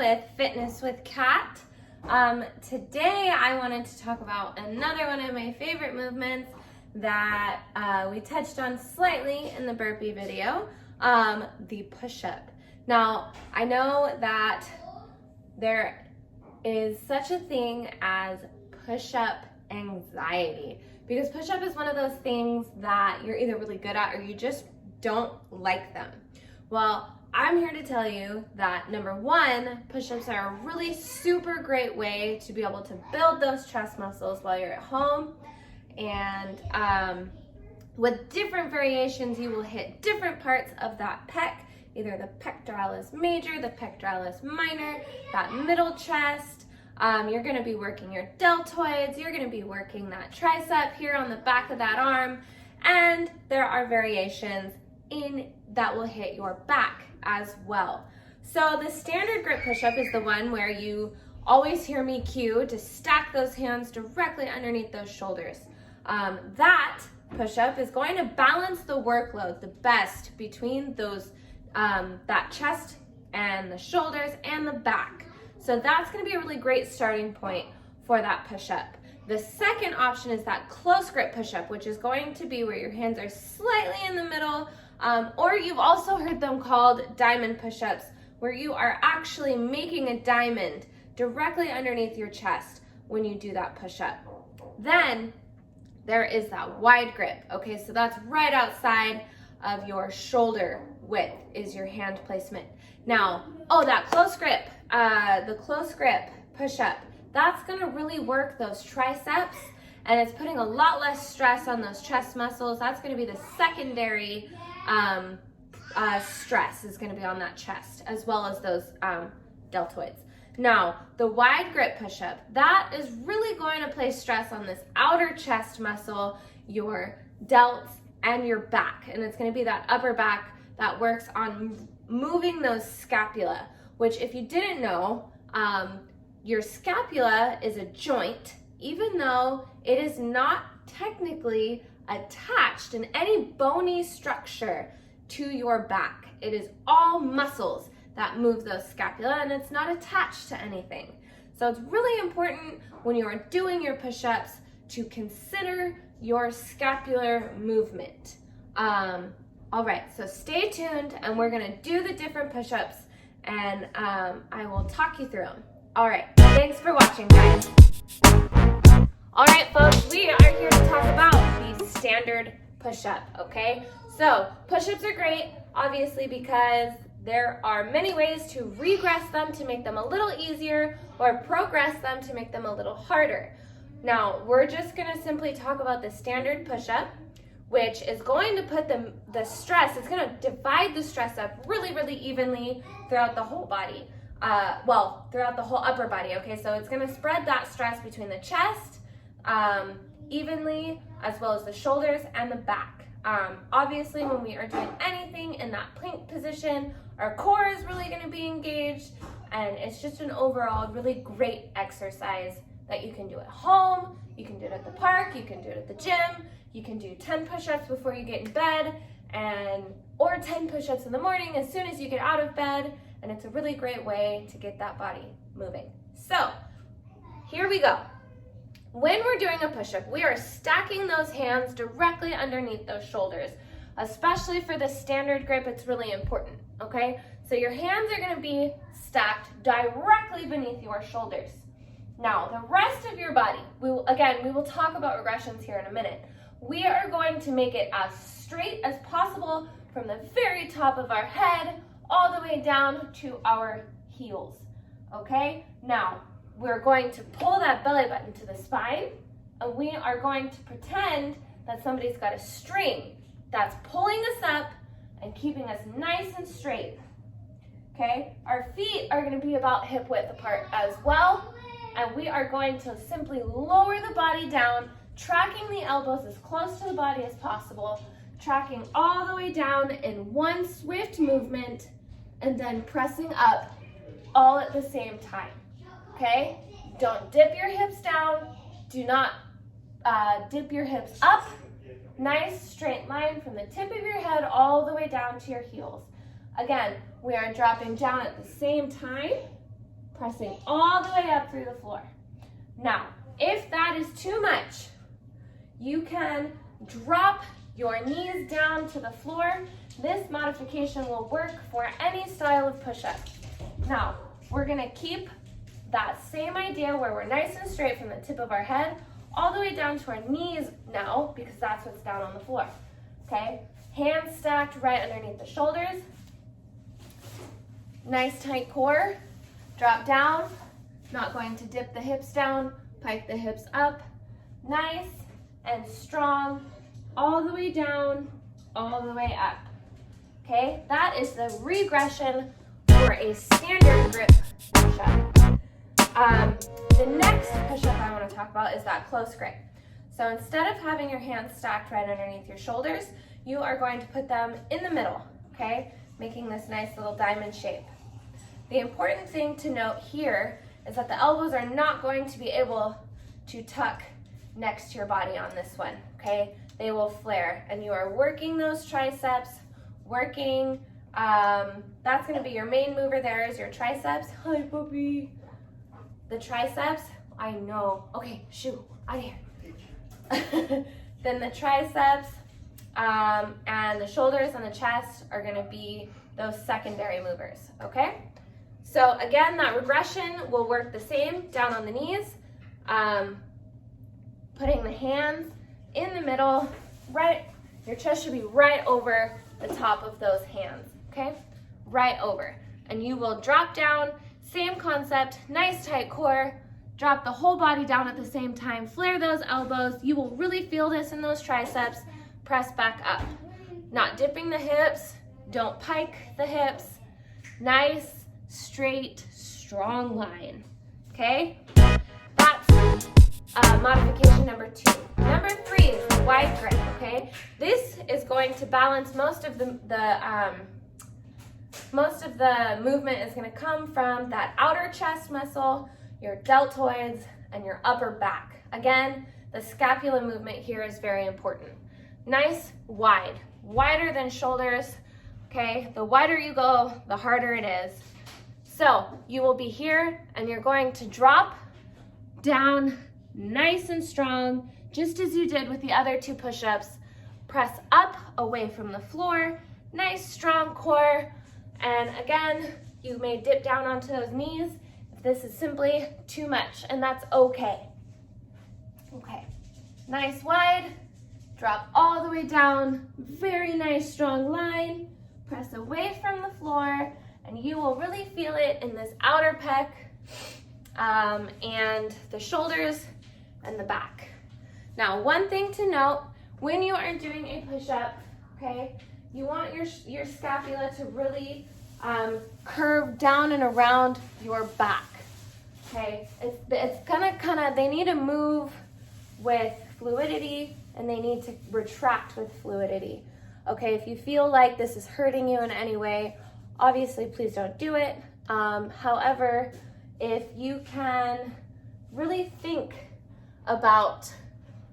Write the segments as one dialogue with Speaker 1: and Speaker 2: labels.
Speaker 1: with Fitness with Kat. Today I wanted to talk about another one of my favorite movements that we touched on slightly in the burpee video, the push-up. Now, I know that there is such a thing as push-up anxiety, because push-up is one of those things that you're either really good at or you just don't like them. Well, I'm here to tell you that number one, push-ups are a really super great way to be able to build those chest muscles while you're at home. And with different variations, you will hit different parts of that pec, either the pectoralis major, the pectoralis minor, that middle chest. You're gonna be working your deltoids, you're gonna be working that tricep here on the back of that arm, and there are variations that will hit your back as well. So the standard grip push-up is the one where you always hear me cue to stack those hands directly underneath those shoulders. That push-up is going to balance the workload the best between those that chest and the shoulders and the back. So that's going to be a really great starting point for that push-up. The second option is that close grip push-up, which is going to be where your hands are slightly in the middle, or you've also heard them called diamond push-ups, where you are actually making a diamond directly underneath your chest when you do that push-up. Then there is that wide grip. Okay, so that's right outside of your shoulder width is your hand placement. Now, that close grip, the close grip push-up, that's gonna really work those triceps, and it's putting a lot less stress on those chest muscles. That's gonna be the secondary stress is gonna be on that chest, as well as those deltoids. Now, the wide grip push-up, that is really going to place stress on this outer chest muscle, your delts, and your back. And it's gonna be that upper back that works on moving those scapula, which if you didn't know, your scapula is a joint, even though it is not technically attached in any bony structure to your back. It is all muscles that move those scapula, and it's not attached to anything. So it's really important when you are doing your push-ups to consider your scapular movement. All right, so stay tuned, and we're gonna do the different push-ups, and I will talk you through them. All right, thanks for watching, guys. All right, folks, we are here to talk about the standard push-up, okay? So push-ups are great, obviously, because there are many ways to regress them to make them a little easier or progress them to make them a little harder. Now, we're just gonna simply talk about the standard push-up, which is going to put the stress, it's gonna divide the stress up really, really evenly throughout the whole body. Throughout the whole upper body, okay? So it's gonna spread that stress between the chest evenly, as well as the shoulders and the back. Obviously, when we are doing anything in that plank position, our core is really gonna be engaged, and it's just an overall really great exercise that you can do at home, you can do it at the park, you can do it at the gym, you can do 10 push-ups before you get in bed, or 10 push-ups in the morning as soon as you get out of bed, and it's a really great way to get that body moving. So, here we go. When we're doing a push-up, we are stacking those hands directly underneath those shoulders. Especially for the standard grip, it's really important, okay? So your hands are gonna be stacked directly beneath your shoulders. Now, the rest of your body, we will talk about regressions here in a minute. We are going to make it as straight as possible from the very top of our head all the way down to our heels, okay? Now, we're going to pull that belly button to the spine, and we are going to pretend that somebody's got a string that's pulling us up and keeping us nice and straight, okay? Our feet are gonna be about hip width apart as well, and we are going to simply lower the body down, tracking the elbows as close to the body as possible, tracking all the way down in one swift movement, and then pressing up all at the same time, okay? Don't dip your hips down. Do not dip your hips up. Nice straight line from the tip of your head all the way down to your heels. Again, we are dropping down at the same time, pressing all the way up through the floor. Now, if that is too much, you can drop your knees down to the floor. This modification will work for any style of push-up. Now, we're gonna keep that same idea where we're nice and straight from the tip of our head all the way down to our knees now, because that's what's down on the floor, okay? Hands stacked right underneath the shoulders. Nice tight core. Drop down, not going to dip the hips down, pike the hips up. Nice and strong, all the way down, all the way up. Okay, that is the regression for a standard grip push-up. The next push-up I want to talk about is that close grip. So instead of having your hands stacked right underneath your shoulders, you are going to put them in the middle, okay? Making this nice little diamond shape. The important thing to note here is that the elbows are not going to be able to tuck next to your body on this one, okay? They will flare, and you are working those triceps, working, that's gonna be your main mover there is your triceps. Hi, puppy. The triceps, I know. Okay, shoo, out of here. Then the triceps and the shoulders and the chest are gonna be those secondary movers, okay? So again, that regression will work the same, down on the knees, putting the hands in the middle, right, your chest should be right over the top of those hands, okay? Right over. And you will drop down, same concept, nice tight core, drop the whole body down at the same time, flare those elbows. You will really feel this in those triceps, press back up. Not dipping the hips, don't pike the hips. Nice, straight, strong line, okay? That's modification number 2. Number 3 is the wide grip, okay? This is going to balance most of the movement is going to come from that outer chest muscle, your deltoids, and your upper back. Again, the scapula movement here is very important. Nice, wide, wider than shoulders, okay? The wider you go, the harder it is. So you will be here and you're going to drop down nice and strong, just as you did with the other 2 push-ups. Press up away from the floor, nice strong core. And again, you may dip down onto those knees if this is simply too much, and that's okay. Okay, nice wide, drop all the way down, very nice strong line, press away from the floor, and you will really feel it in this outer pec and the shoulders and the back. Now, one thing to note, when you are doing a push-up, okay, you want your scapula to really curve down and around your back, okay? It's gonna they need to move with fluidity and they need to retract with fluidity, okay? If you feel like this is hurting you in any way, obviously please don't do it. However, if you can really think about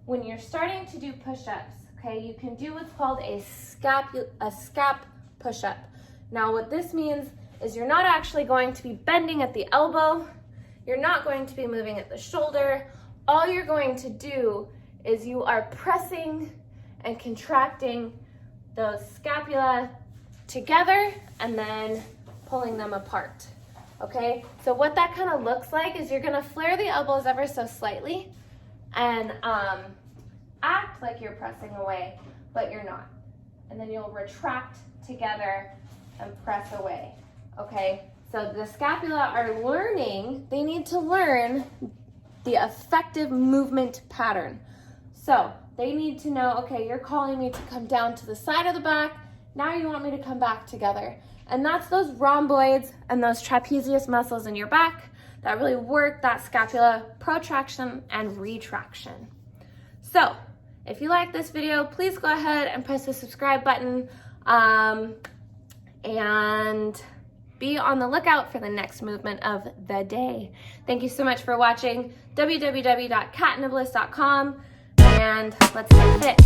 Speaker 1: when you're starting to do push-ups, okay, you can do what's called a scap push-up. Now what this means is you're not actually going to be bending at the elbow, you're not going to be moving at the shoulder. All you're going to do is you are pressing and contracting those scapula together and then pulling them apart, okay? So what that kind of looks like is you're gonna flare the elbows ever so slightly and act like you're pressing away, but you're not. And then you'll retract together and press away, okay? So the scapula are learning, they need to learn the effective movement pattern. So they need to know, okay, you're calling me to come down to the side of the back, now you want me to come back together. And that's those rhomboids and those trapezius muscles in your back that really work that scapula protraction and retraction. So if you like this video, please go ahead and press the subscribe button and be on the lookout for the next movement of the day. Thank you so much for watching. www.catandbliss.com and let's get fit.